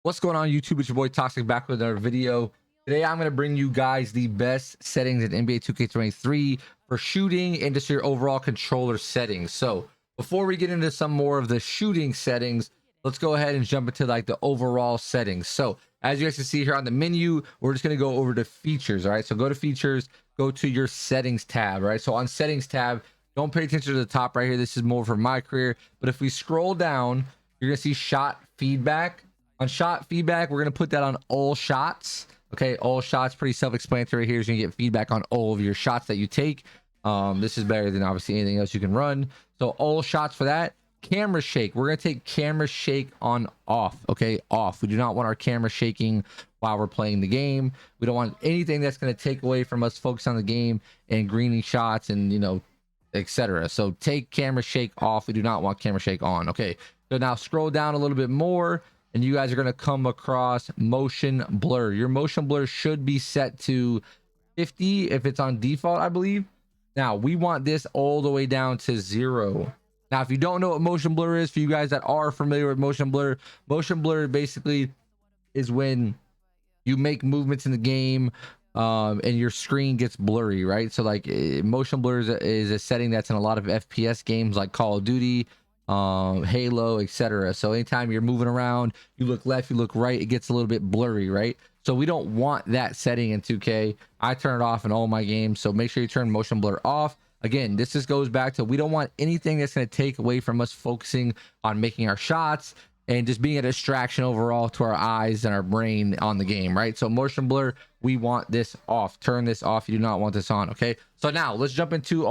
What's going on, YouTube? It's your boy Toxic back with another video. Today I'm going to bring you guys the best settings in NBA 2K23 for shooting and just your overall controller settings. So before we get into some more of the shooting settings, let's go ahead and jump into like the overall settings. So as you guys can see here on the menu, we're just going to go over to features. All right, so go to features, go to your settings tab. Right, so on settings tab, don't pay attention to the top right here. This is more for my career, but if we scroll down, you're going to see shot feedback. On shot feedback, we're going to put that on all shots. Okay, all shots, pretty self-explanatory here. You're going to get feedback on all of your shots that you take. This is better than obviously anything else you can run. So all shots for that. Camera shake, we're going to take camera shake on off. Okay, off. We do not want our camera shaking while we're playing the game. We don't want anything that's going to take away from us focus on the game and greening shots and, you know, etc. So take camera shake off. We do not want camera shake on. Okay, so now scroll down a little bit more, and you guys are going to come across motion blur. Your motion blur should be set to 50 if it's on default, I believe. Now we want this all the way down to 0. Now if you don't know what motion blur is, for you guys that are familiar with motion blur basically is when you make movements in the game and your screen gets blurry, right? So like motion blur is a setting that's in a lot of FPS games like Call of Duty, Halo, etc. So anytime you're moving around, you look left, you look right, it gets a little bit blurry, right? So we don't want that setting in 2K. I turn it off in all my games, so make sure you turn motion blur off. Again, this just goes back to we don't want anything that's going to take away from us focusing on making our shots and just being a distraction overall to our eyes and our brain on the game, right? So motion blur, we want this off. Turn this off. You do not want this on. Okay, so now let's jump into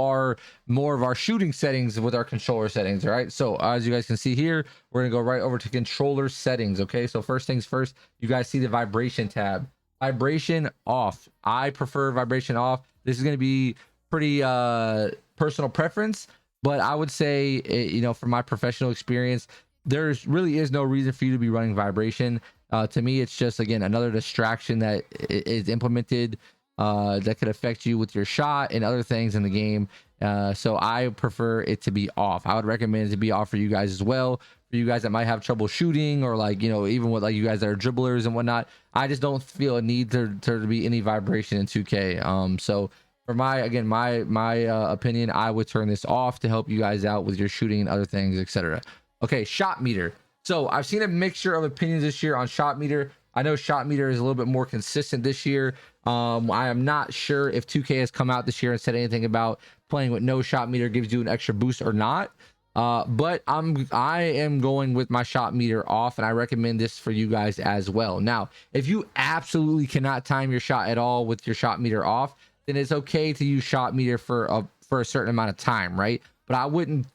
more of our shooting settings with our controller settings. All right, so as you guys can see here, we're gonna go right over to controller settings. Okay, so first things first, you guys see the vibration tab. Vibration off. I prefer vibration off. This is gonna be pretty personal preference, but I would say, you know, from my professional experience, there's really is no reason for you to be running vibration. To me, it's just, again, another distraction that is implemented that could affect you with your shot and other things in the game. So I prefer it to be off. I would recommend it to be off for you guys as well. For you guys that might have trouble shooting, or like, you know, even with like you guys that are dribblers and whatnot, I just don't feel a need to be any vibration in 2K. So for my opinion, I would turn this off to help you guys out with your shooting and other things, etc. Okay, shot meter. So I've seen a mixture of opinions this year on shot meter. I know shot meter is a little bit more consistent this year. I am not sure if 2K has come out this year and said anything about playing with no shot meter gives you an extra boost or not. But I am going with my shot meter off, and I recommend this for you guys as well. Now, if you absolutely cannot time your shot at all with your shot meter off, then it's okay to use shot meter for a certain amount of time, right? But I wouldn't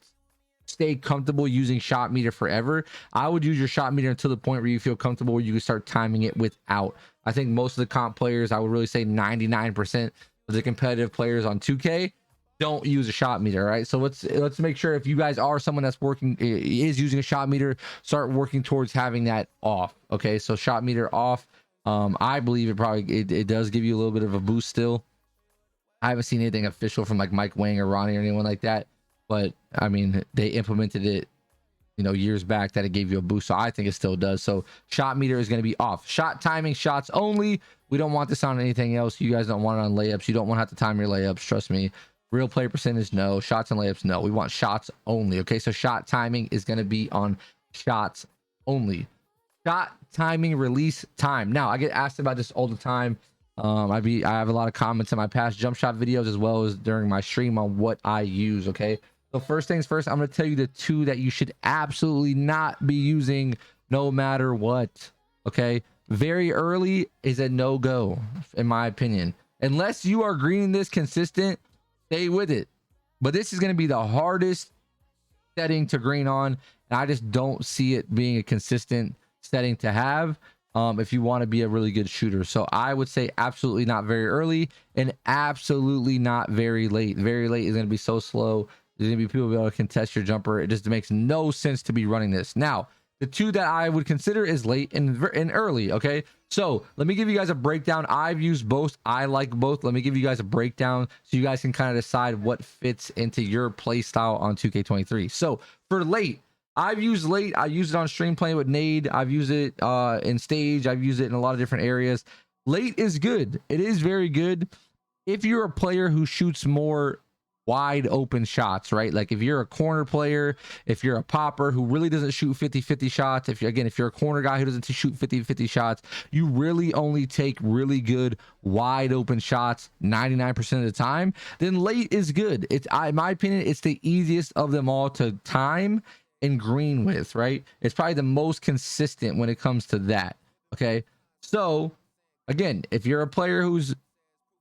stay comfortable using shot meter forever. I would use your shot meter until the point where you feel comfortable where you can start timing it without. I think most of the comp players, I would really say 99% of the competitive players on 2K don't use a shot meter, right? So let's make sure, if you guys are someone that's is using a shot meter, start working towards having that off. Okay, so shot meter off. I believe it does give you a little bit of a boost still. I haven't seen anything official from like Mike Wang or Ronnie or anyone like that, but I mean, they implemented it, you know, years back that it gave you a boost. So I think it still does. So shot meter is going to be off. Shot timing, shots only. We don't want this on anything else. You guys don't want it on layups. You don't want to have to time your layups. Trust me. Real play percentage, no. Shots and layups, no. We want shots only. Okay, so shot timing is going to be on shots only. Shot timing, release time. Now I get asked about this all the time. I have a lot of comments in my past jump shot videos as well as during my stream on what I use. Okay, so first things first, I'm going to tell you the two that you should absolutely not be using no matter what. Okay, very early is a no-go in my opinion. Unless you are greening this consistent, stay with it. But this is going to be the hardest setting to green on, and I just don't see it being a consistent setting to have if you want to be a really good shooter. So I would say absolutely not very early, and absolutely not very late. Very late is going to be so slow. There's going to be people be able to contest your jumper. It just makes no sense to be running this. Now, the two that I would consider is late and early. Okay, so let me give you guys a breakdown. I've used both. I like both. Let me give you guys a breakdown so you guys can kind of decide what fits into your play style on 2K23. So for late, I've used late. I use it on stream playing with Nade. I've used it in stage. I've used it in a lot of different areas. Late is good. It is very good if you're a player who shoots more wide open shots, right? Like if you're a corner player, if you're a popper who really doesn't shoot 50-50 shots, if you're a corner guy who doesn't shoot 50-50 shots, you really only take really good wide open shots 99% of the time, then late is good. It's, in my opinion, it's the easiest of them all to time and green with, right? It's probably the most consistent when it comes to that. Okay, so again, if you're a player who's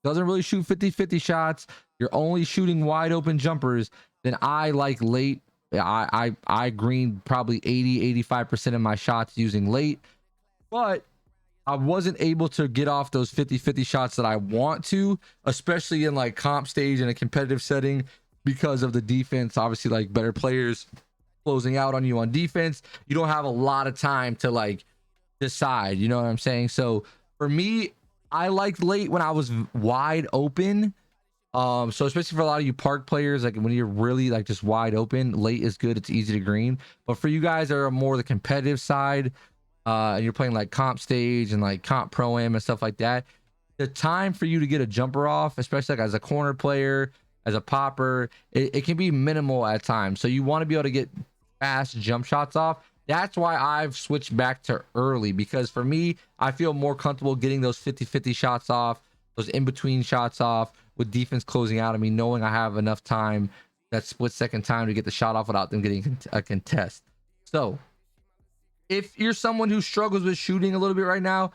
doesn't really shoot 50-50 shots, you're only shooting wide open jumpers, then I like late. I green probably 80-85% of my shots using late, but I wasn't able to get off those 50-50 shots that I want to, especially in like comp stage in a competitive setting, because of the defense. Obviously, like better players closing out on you on defense, you don't have a lot of time to like decide, you know what I'm saying? So for me, I liked late when I was wide open. So especially for a lot of you park players, like when you're really like just wide open, late is good. It's easy to green. But for you guys that are more the competitive side, and you're playing like comp stage and like comp pro-am and stuff like that, the time for you to get a jumper off, especially like as a corner player, as a popper, it can be minimal at times. So you want to be able to get fast jump shots off. That's why I've switched back to early, because for me, I feel more comfortable getting those 50-50 shots off, those in-between shots off, with defense closing out on me, knowing I have enough time, that split second time, to get the shot off without them getting a contest. So if you're someone who struggles with shooting a little bit right now,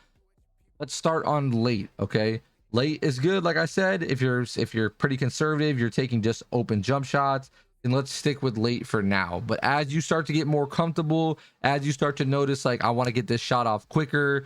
let's start on late. Okay, late is good. Like I said, if you're pretty conservative, you're taking just open jump shots, then let's stick with late for now. But as you start to get more comfortable, as you start to notice like I want to get this shot off quicker,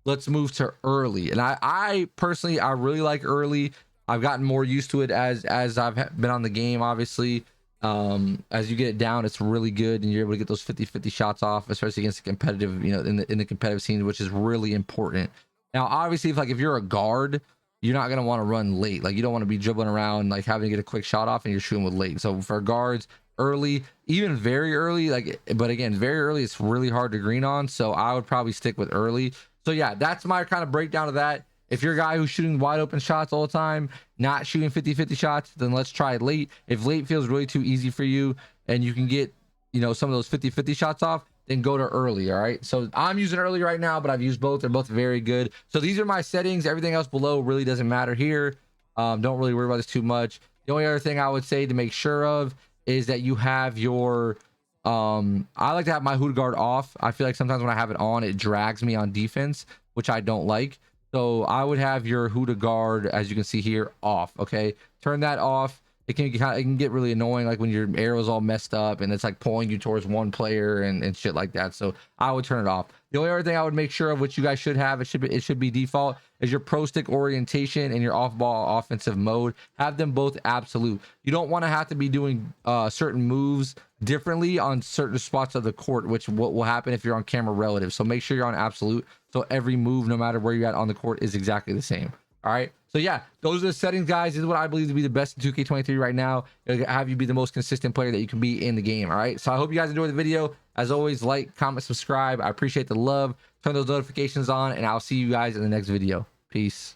let's move to early. And I personally, I really like early. I've gotten more used to it as I've been on the game. Obviously, as you get it down, it's really good, and you're able to get those 50-50 shots off, especially against the competitive, you know, in the competitive scene, which is really important. Now, obviously, if you're a guard, you're not going to want to run late. Like, you don't want to be dribbling around, like having to get a quick shot off and you're shooting with late. So for guards, early, even very early, like, but again, very early, it's really hard to green on. So I would probably stick with early. So yeah, that's my kind of breakdown of that. If you're a guy who's shooting wide open shots all the time, not shooting 50-50 shots, then let's try late. If late feels really too easy for you and you can get, you know, some of those 50-50 shots off, then go to early. All right, so I'm using early right now, but I've used both. They're both very good. So these are my settings. Everything else below really doesn't matter here. Don't really worry about this too much. The only other thing I would say to make sure of is that you have your I like to have my hood guard off. I feel like sometimes when I have it on, it drags me on defense, which I don't like. So I would have your Huda guard, as you can see here, off. Okay, turn that off. It can get really annoying, like when your arrow's all messed up and it's like pulling you towards one player and shit like that. So I would turn it off. The only other thing I would make sure of, which you guys should have, it should be default, is your pro stick orientation and your off ball offensive mode. Have them both absolute. You don't want to have to be doing certain moves differently on certain spots of the court, which what will happen if you're on camera relative. So make sure you're on absolute, so every move, no matter where you're at on the court, is exactly the same. All right, so yeah, those are the settings, guys. This is what I believe to be the best in 2K23 right now. It'll have you be the most consistent player that you can be in the game. All right, so I hope you guys enjoyed the video. As always, like, comment, subscribe. I appreciate the love. Turn those notifications on, and I'll see you guys in the next video. Peace.